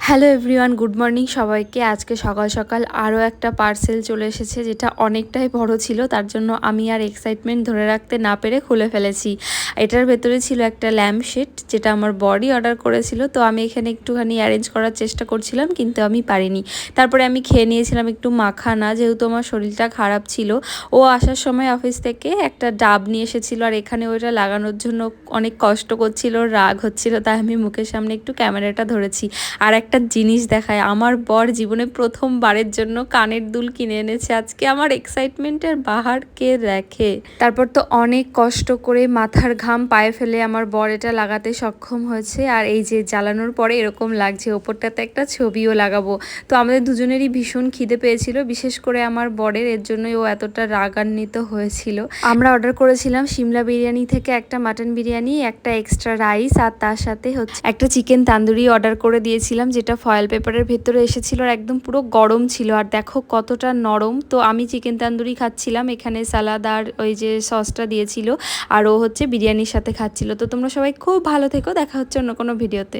Hello everyone, good morning সবাইকে। আজকে সকাল সকাল আরও একটা পার্সেল চলে এসেছে, যেটা অনেকটাই বড় ছিল। তার জন্য আমি আর এক্সাইটমেন্ট ধরে রাখতে না পেরে খুলে ফেলেছি। এটার ভেতরে ছিল একটা ল্যাম্প শেড, যেটা আমার বডি অর্ডার করেছিল। তো আমি এখানে একটুখানি অ্যারেঞ্জ করার চেষ্টা করছিলাম, কিন্তু আমি পারিনি। তারপরে আমি খেয়ে নিয়েছিলাম একটু মাখানা, যেহেতু আমার শরীরটা খারাপ ছিল। ও আসার সময় অফিস থেকে একটা ডাব নিয়ে এসেছিলো, আর এখানে ওইটা লাগানোর জন্য অনেক কষ্ট করছিল, রাগ হচ্ছিল। তাই আমি মুখের সামনে একটু ক্যামেরাটা ধরেছি। আর একটা জিনিস দেখায়, আমার বর জীবনে প্রথমবারের জন্য কানের দুল কিনে এনেছে। আজকে আমার এক্সাইটমেন্টের বাহার কে দেখে। তারপর তো অনেক কষ্ট করে মাথার ঘাম পায়ে ফেলে আমার বর এটা লাগাতে সক্ষম হয়েছে। আর এই যে জ্বালানোর পরে এরকম লাগছে, ওপরটাতে একটা ছবিও লাগাবো। তো আমাদের দুজনেরই ভীষণ খিদে পেয়েছিল, বিশেষ করে আমার বরের। এর জন্যই ও এতটা রাগান্বিত হয়েছিল। আমরা অর্ডার করেছিলাম সিমলা বিরিয়ানি থেকে একটা মাটন বিরিয়ানি, একটা এক্সট্রা রাইস, আর তার সাথে হচ্ছে একটা চিকেন তান্দুরি অর্ডার করে দিয়েছিলাম, যেটা ফয়েল পেপারের ভেতরে এসেছিল আর একদম পুরো গরম ছিল। আর দেখো কতটা নরম। তো আমি চিকেন তান্দুরি খাচ্ছিলাম, এখানে সালাদ আর ওই যে সসটা দিয়েছিল, আর ও হচ্ছে বিরিয়ানির সাথে খাচ্ছিল। তো তোমরা সবাই খুব ভালো থেকো, দেখা হচ্ছে অন্য কোনো ভিডিওতে।